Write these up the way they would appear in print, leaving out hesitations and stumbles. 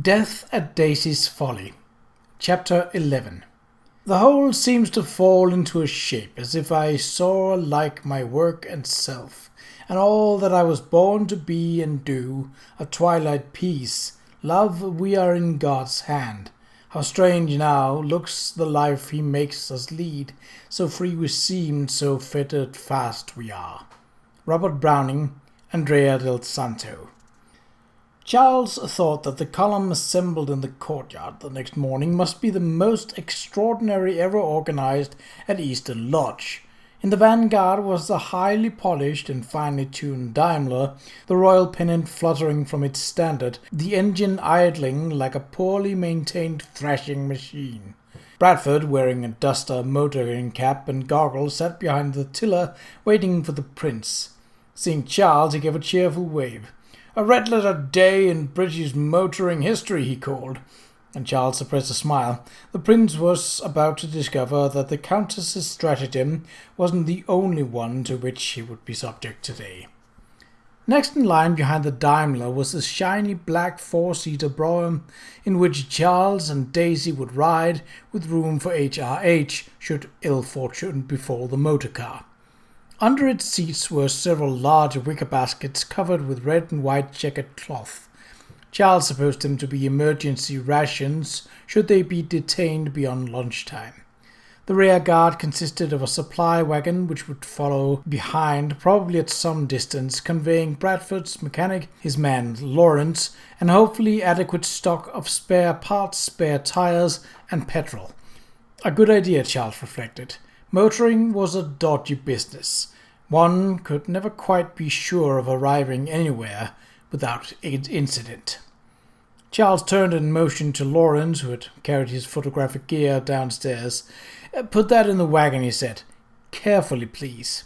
Death at Daisy's Folly. Chapter 11. The whole seems to fall into a shape, as if I saw alike my work and self, and all that I was born to be and do, a twilight peace. Love, we are in God's hand. How strange now looks the life he makes us lead, so free we seem, so fettered fast we are. Robert Browning, Andrea del Santo. Charles thought that the column assembled in the courtyard the next morning must be the most extraordinary ever organized at Eastern Lodge. In the vanguard was the highly polished and finely tuned Daimler, the royal pennant fluttering from its standard, the engine idling like a poorly maintained thrashing machine. Bradford, wearing a duster motoring cap and goggles, sat behind the tiller waiting for the prince. Seeing Charles, he gave a cheerful wave. "A red-letter day in British motoring history," he called, and Charles suppressed a smile. The prince was about to discover that the countess's stratagem wasn't the only one to which he would be subject today. Next in line behind the Daimler was the shiny black four-seater brougham in which Charles and Daisy would ride, with room for HRH should ill fortune befall the motor car. Under its seats were several large wicker baskets covered with red and white checkered cloth. Charles supposed them to be emergency rations should they be detained beyond lunchtime. The rear guard consisted of a supply wagon which would follow behind, probably at some distance, conveying Bradford's mechanic, his man Lawrence, and hopefully adequate stock of spare parts, spare tires, and petrol. A good idea, Charles reflected. Motoring was a dodgy business. One could never quite be sure of arriving anywhere without incident. Charles turned and motioned to Lawrence, who had carried his photographic gear downstairs. "Put that in the wagon," he said. "Carefully, please."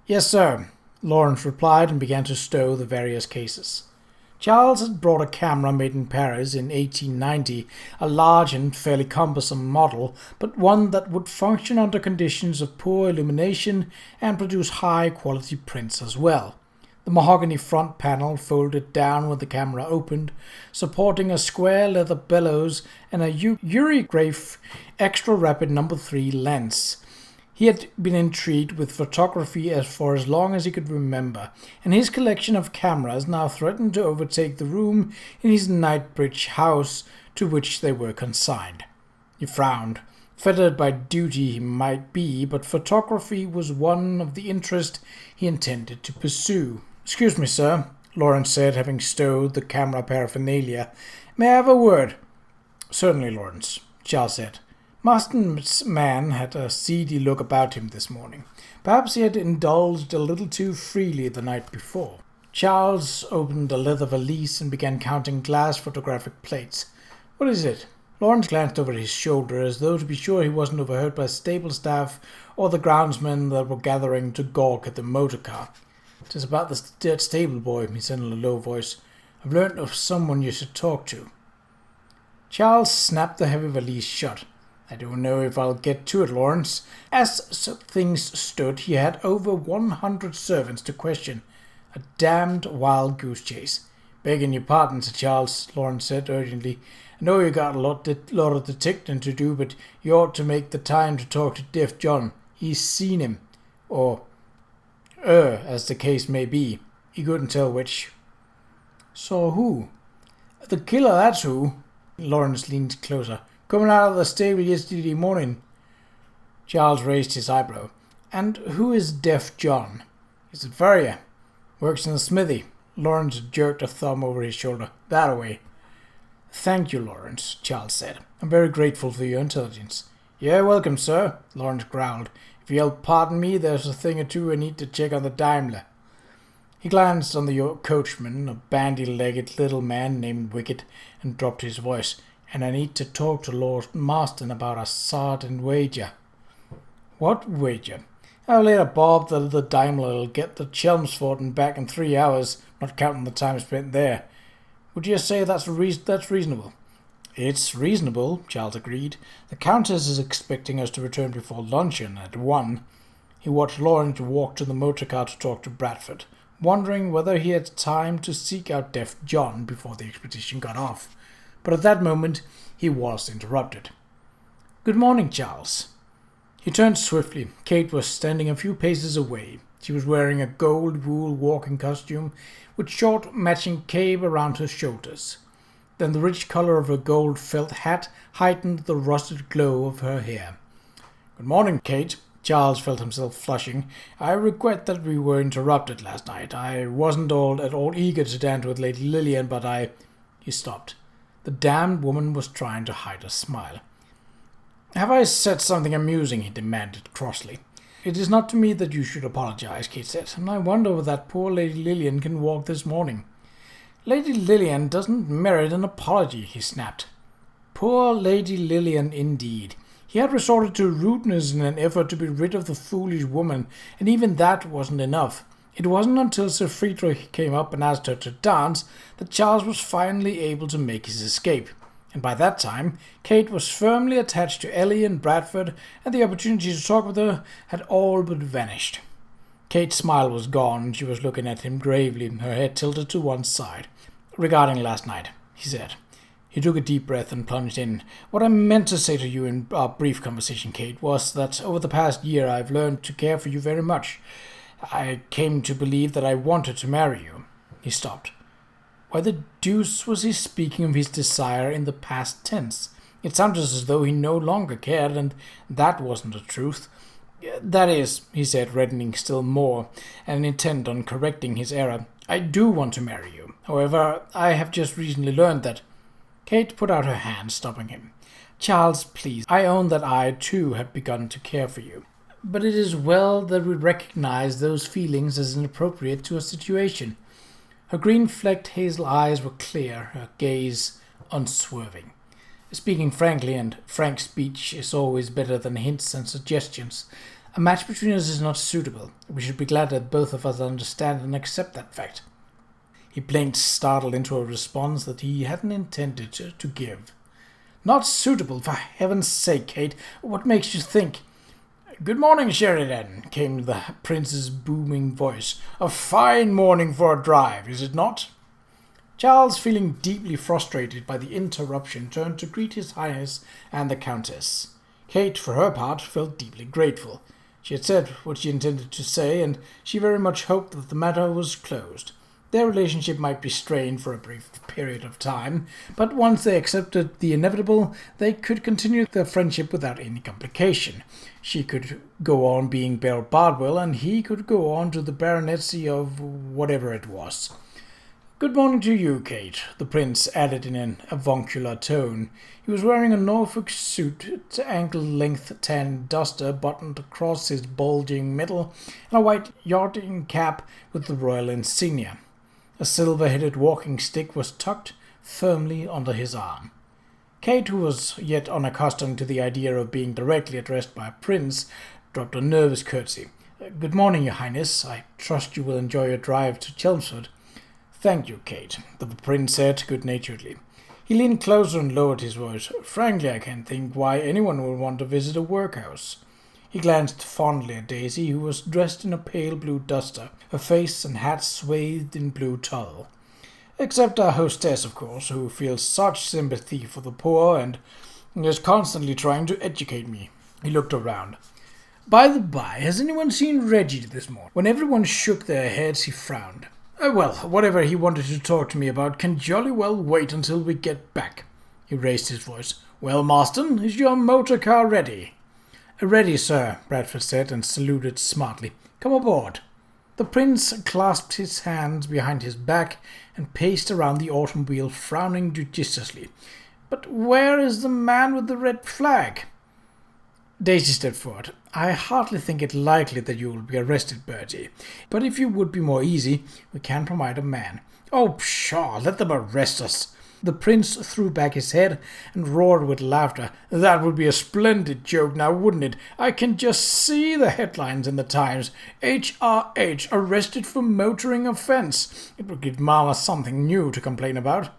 "Yes, sir," Lawrence replied and began to stow the various cases. Charles had brought a camera made in Paris in 1890, a large and fairly cumbersome model, but one that would function under conditions of poor illumination and produce high-quality prints as well. The mahogany front panel folded down when the camera opened, supporting a square leather bellows and a Urigraph extra-rapid No. 3 lens. He had been intrigued with photography for as long as he could remember, and his collection of cameras now threatened to overtake the room in his Knightsbridge house to which they were consigned. He frowned. Fettered by duty he might be, but photography was one of the interests he intended to pursue. "Excuse me, sir," Lawrence said, having stowed the camera paraphernalia. "May I have a word?" "Certainly, Lawrence," Charles said. Marston's man had a seedy look about him this morning. Perhaps he had indulged a little too freely the night before. Charles opened a leather valise and began counting glass photographic plates. "What is it?" Lawrence glanced over his shoulder as though to be sure he wasn't overheard by stable staff or the groundsmen that were gathering to gawk at the motor car. "It is about the dead stable boy," he said in a low voice. "I've learned of someone you should talk to." Charles snapped the heavy valise shut. "I don't know if I'll get to it, Lawrence. As things stood, he had over 100 servants to question. A damned wild goose chase." "Begging your pardon, Sir Charles," Lawrence said urgently. "I know you got a lot of detecting to do, but you ought to make the time to talk to Deaf John. He's seen him. Or, as the case may be. He couldn't tell which." "Saw who?" "The killer, that's who." Lawrence leaned closer. "Coming out of the stable yesterday morning." Charles raised his eyebrow. "And who is Deaf John?" "He's a farrier. Works in the smithy." Lawrence jerked a thumb over his shoulder. "That away." "Thank you, Lawrence," Charles said. "I'm very grateful for your intelligence." "You're welcome, sir," Lawrence growled. "If you'll pardon me, there's a thing or two I need to check on the Daimler." He glanced on the coachman, a bandy-legged little man named Wicket, and dropped his voice. "And I need to talk to Lord Marston about a certain wager." "What wager?" "I'll lay a bob that the Daimler'll get to Chelmsford and back in 3 hours, not counting the time spent there. Would you say that's reasonable?" "It's reasonable," Charles agreed. "The Countess is expecting us to return before luncheon at 1. He watched Lawrence walk to the motor car to talk to Bradford, wondering whether he had time to seek out Deaf John before the expedition got off. But at that moment he was interrupted. "Good morning, Charles." He turned swiftly. Kate was standing a few paces away. She was wearing a gold wool walking costume with short matching cape around her shoulders. Then the rich color of her gold felt hat heightened the rusted glow of her hair. "Good morning, Kate." Charles felt himself flushing. "I regret that we were interrupted last night. I wasn't at all eager to dance with Lady Lillian, but I—" He stopped. The damned woman was trying to hide a smile. "Have I said something amusing?" he demanded crossly. "It is not to me that you should apologize," Kate said, "and I wonder whether that poor Lady Lillian can walk this morning." "Lady Lillian doesn't merit an apology," he snapped. Poor Lady Lillian indeed. He had resorted to rudeness in an effort to be rid of the foolish woman, and even that wasn't enough. It wasn't until Sir Friedrich came up and asked her to dance that Charles was finally able to make his escape. And by that time, Kate was firmly attached to Ellie and Bradford, and the opportunity to talk with her had all but vanished. Kate's smile was gone. She was looking at him gravely, her head tilted to one side. "Regarding last night," he said. He took a deep breath and plunged in. "What I meant to say to you in our brief conversation, Kate, was that over the past year I've learned to care for you very much. I came to believe that I wanted to marry you." He stopped. Why the deuce was he speaking of his desire in the past tense? It sounded as though he no longer cared, and that wasn't the truth. "That is," he said, reddening still more, and intent on correcting his error, "I do want to marry you. However, I have just recently learned that—" Kate put out her hand, stopping him. "Charles, please, I own that I, too, have begun to care for you. But it is well that we recognize those feelings as inappropriate to a situation." Her green-flecked hazel eyes were clear, her gaze unswerving. "Speaking frankly, and frank speech is always better than hints and suggestions, a match between us is not suitable. We should be glad that both of us understand and accept that fact." He blinked, startled into a response that he hadn't intended to give. "Not suitable? For heaven's sake, Kate, what makes you think—" "Good morning, Sheridan," came the prince's booming voice. "A fine morning for a drive, is it not?" Charles, feeling deeply frustrated by the interruption, turned to greet His Highness and the Countess. Kate, for her part, felt deeply grateful. She had said what she intended to say, and she very much hoped that the matter was closed. Their relationship might be strained for a brief period of time, but once they accepted the inevitable, they could continue their friendship without any complication. She could go on being Belle Bardwell, and he could go on to the baronetcy of whatever it was. "Good morning to you, Kate," the prince added in an avuncular tone. He was wearing a Norfolk suit, ankle-length tan duster buttoned across his bulging middle, and a white yachting cap with the royal insignia. A silver-headed walking stick was tucked firmly under his arm. Kate, who was yet unaccustomed to the idea of being directly addressed by a prince, dropped a nervous curtsy. "Good morning, Your Highness. I trust you will enjoy your drive to Chelmsford." "Thank you, Kate," the prince said good-naturedly. He leaned closer and lowered his voice. "Frankly, I can't think why anyone would want to visit a workhouse." He glanced fondly at Daisy, who was dressed in a pale blue duster, her face and hat swathed in blue tulle. "Except our hostess, of course, who feels such sympathy for the poor and is constantly trying to educate me." He looked around. "By the by, has anyone seen Reggie this morning?" When everyone shook their heads, he frowned. Well, whatever he wanted to talk to me about can jolly well wait until we get back." He raised his voice. "Well, Marston, is your motor car ready?" "Ready, sir," Bradford said, and saluted smartly. "Come aboard." The prince clasped his hands behind his back and paced around the automobile, frowning judiciously. "But where is the man with the red flag?" Daisy stepped forward. "I hardly think it likely that you will be arrested, Bertie. But if you would be more easy, we can provide a man." "Oh, pshaw, let them arrest us." The prince threw back his head and roared with laughter. "That would be a splendid joke now, wouldn't it? I can just see the headlines in the Times. H.R.H. arrested for motoring offence. It would give Mama something new to complain about."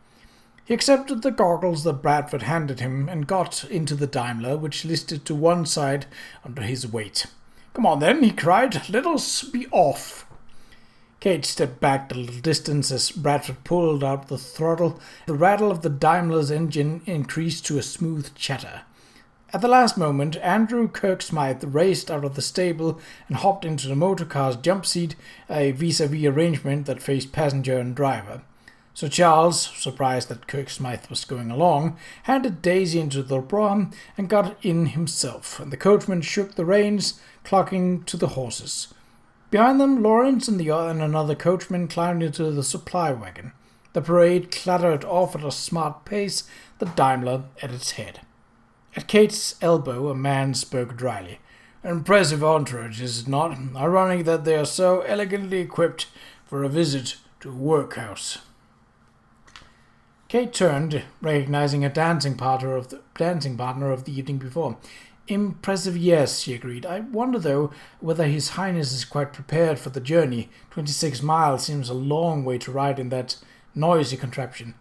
He accepted the goggles that Bradford handed him and got into the Daimler, which listed to one side under his weight. "Come on then," he cried. "Let us be off." Kate stepped back a little distance as Bradford pulled out the throttle. The rattle of the Daimler's engine increased to a smooth chatter. At the last moment, Andrew Kirksmith raced out of the stable and hopped into the motorcar's jump seat, a vis-a-vis arrangement that faced passenger and driver. Sir Charles, surprised that Kirksmith was going along, handed Daisy into the brougham and got in himself, and the coachman shook the reins, clucking to the horses. Behind them, Lawrence and another coachman climbed into the supply wagon. The parade clattered off at a smart pace, the Daimler at its head. At Kate's elbow, a man spoke dryly. "Impressive entourage, is it not? Ironic that they are so elegantly equipped for a visit to a workhouse." Kate turned, recognizing a dancing partner of the evening before. "Impressive, yes," she agreed. "I wonder, though, whether His Highness is quite prepared for the journey. 26 miles seems a long way to ride in that noisy contraption."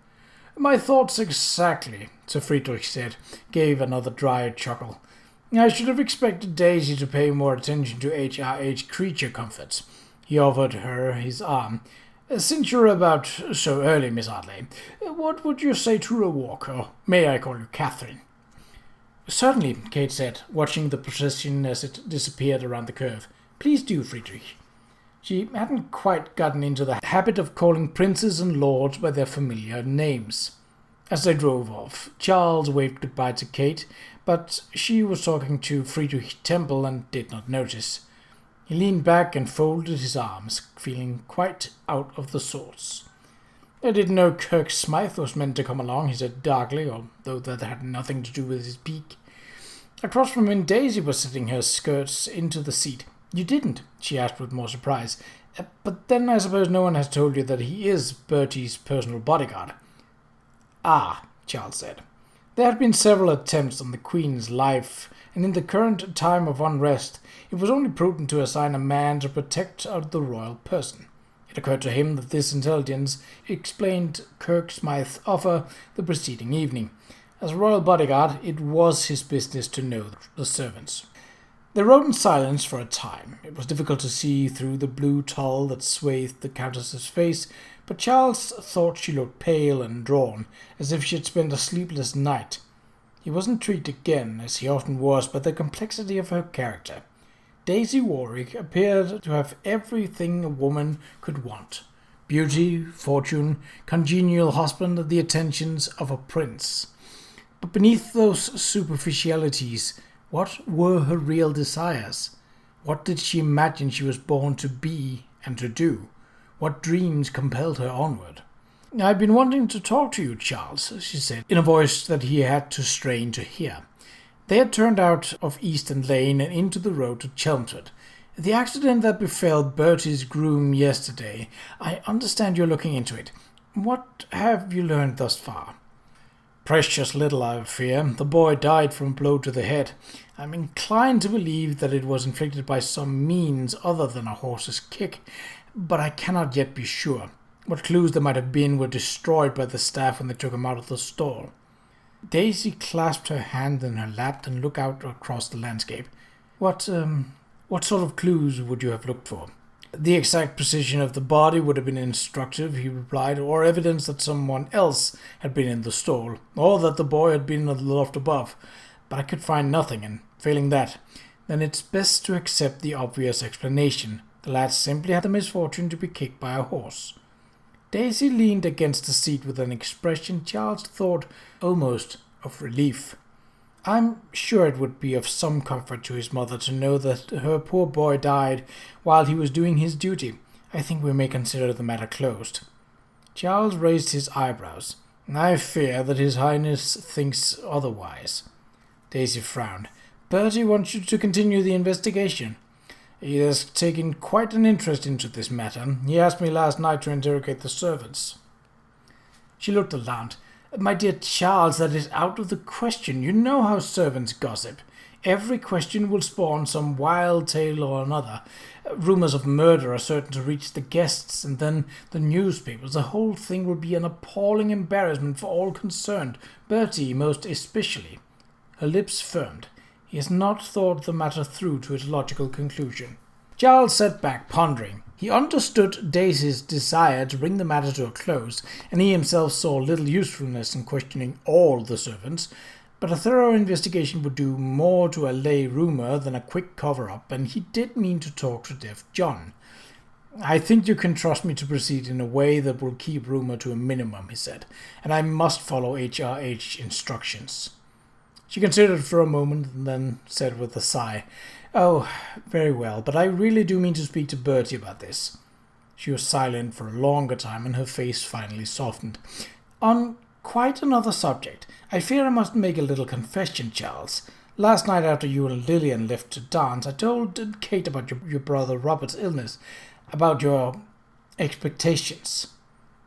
"My thoughts exactly," Sir Friedrich said, gave another dry chuckle. "I should have expected Daisy to pay more attention to HRH creature comforts." He offered her his arm. "Since you're about so early, Miss Audley, what would you say to a walk, or may I call you Catherine?" "Certainly," Kate said, watching the procession as it disappeared around the curve. "Please do, Friedrich." She hadn't quite gotten into the habit of calling princes and lords by their familiar names. As they drove off, Charles waved goodbye to Kate, but she was talking to Friedrich Temple and did not notice. He leaned back and folded his arms, feeling quite out of the sorts. "I didn't know Kirksmith was meant to come along," he said darkly, although that had nothing to do with his beak. Across from him, Daisy was sitting her skirts into the seat. "You didn't?" she asked with more surprise. "But then I suppose no one has told you that he is Bertie's personal bodyguard." "Ah," Charles said. There had been several attempts on the Queen's life, and in the current time of unrest, it was only prudent to assign a man to protect the royal person. It occurred to him that this intelligence explained Kirksmith's offer the preceding evening. As a royal bodyguard, it was his business to know the servants. They rode in silence for a time. It was difficult to see through the blue tulle that swathed the Countess's face, but Charles thought she looked pale and drawn, as if she had spent a sleepless night. He was intrigued again, as he often was, by the complexity of her character. Daisy Warwick appeared to have everything a woman could want: beauty, fortune, congenial husband, and the attentions of a prince. But beneath those superficialities, what were her real desires? What did she imagine she was born to be and to do? What dreams compelled her onward? "I've been wanting to talk to you, Charles," she said, in a voice that he had to strain to hear. They had turned out of Easton Lane and into the road to Chelmsford. "The accident that befell Bertie's groom yesterday, I understand you're looking into it. What have you learned thus far?" "Precious little, I fear. The boy died from a blow to the head. I'm inclined to believe that it was inflicted by some means other than a horse's kick, but I cannot yet be sure. What clues there might have been were destroyed by the staff when they took him out of the stall." Daisy clasped her hand in her lap and looked out across the landscape. What sort of clues would you have looked for?" "The exact position of the body would have been instructive," he replied, "or evidence that someone else had been in the stall, or that the boy had been in the loft above. But I could find nothing, and failing that, then it's best to accept the obvious explanation. The lad simply had the misfortune to be kicked by a horse." Daisy leaned against the seat with an expression Charles thought almost of relief. "I'm sure it would be of some comfort to his mother to know that her poor boy died while he was doing his duty. I think we may consider the matter closed." Charles raised his eyebrows. "I fear that His Highness thinks otherwise." Daisy frowned. "Bertie wants you to continue the investigation. He has taken quite an interest into this matter. He asked me last night to interrogate the servants." She looked alarmed. "My dear Charles, that is out of the question. You know how servants gossip. Every question will spawn some wild tale or another. Rumours of murder are certain to reach the guests, and then the newspapers. The whole thing will be an appalling embarrassment for all concerned, Bertie most especially." Her lips firmed. He has not thought the matter through to its logical conclusion. Charles sat back, pondering. He understood Daisy's desire to bring the matter to a close, and he himself saw little usefulness in questioning all the servants, but a thorough investigation would do more to allay rumour than a quick cover-up, and he did mean to talk to Deaf John. "I think you can trust me to proceed in a way that will keep rumour to a minimum," he said, "and I must follow HRH instructions." She considered for a moment and then said with a sigh, "Oh, very well, but I really do mean to speak to Bertie about this." She was silent for a longer time and her face finally softened. "On quite another subject, I fear I must make a little confession, Charles. Last night after you and Lillian left to dance, I told Kate about your brother Robert's illness, about your expectations."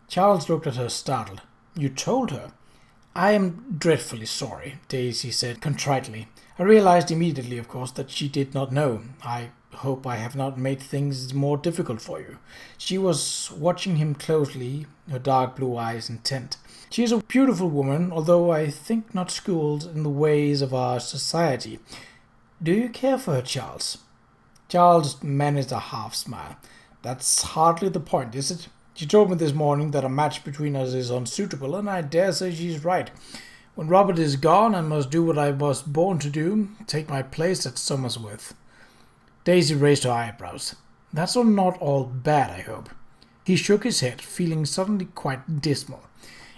Charles looked at her startled. "You told her?" "I am dreadfully sorry," Daisy said contritely. "I realized immediately, of course, that she did not know. I hope I have not made things more difficult for you." She was watching him closely, her dark blue eyes intent. "She is a beautiful woman, although I think not schooled in the ways of our society. Do you care for her, Charles?" Charles managed a half smile. "That's hardly the point, is it? She told me this morning that a match between us is unsuitable, and I dare say she's right. When Robert is gone, I must do what I was born to do, take my place at Somersworth." Daisy raised her eyebrows. "That's not all bad, I hope." He shook his head, feeling suddenly quite dismal.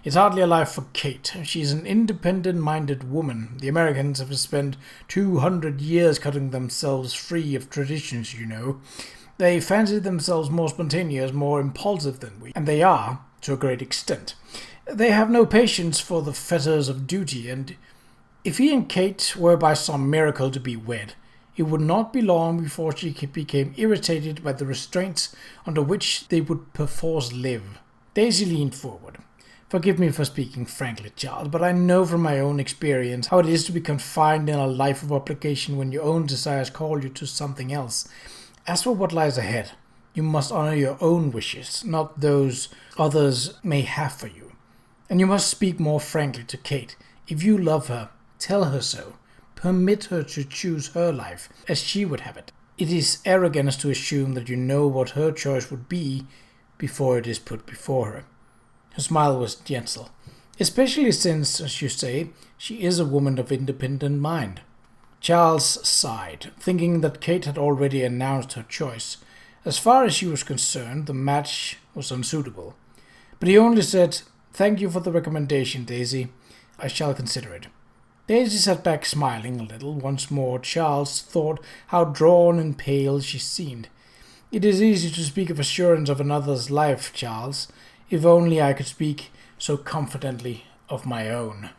"It's hardly a life for Kate. She's an independent-minded woman. The Americans have spent 200 years cutting themselves free of traditions, you know. They fancy themselves more spontaneous, more impulsive than we, and they are, to a great extent. They have no patience for the fetters of duty, and if he and Kate were by some miracle to be wed, it would not be long before she became irritated by the restraints under which they would perforce live." Daisy leaned forward. "Forgive me for speaking frankly, Charles, but I know from my own experience how it is to be confined in a life of obligation when your own desires call you to something else. As for what lies ahead, you must honor your own wishes, not those others may have for you. And you must speak more frankly to Kate. If you love her, tell her so. Permit her to choose her life as she would have it. It is arrogance to assume that you know what her choice would be before it is put before her." Her smile was gentle, "Especially since, as you say, she is a woman of independent mind." Charles sighed, thinking that Kate had already announced her choice. As far as she was concerned, the match was unsuitable. But he only said, "Thank you for the recommendation, Daisy. I shall consider it." Daisy sat back smiling a little. Once more Charles thought how drawn and pale she seemed. "It is easy to speak of assurance of another's life, Charles. If only I could speak so confidently of my own."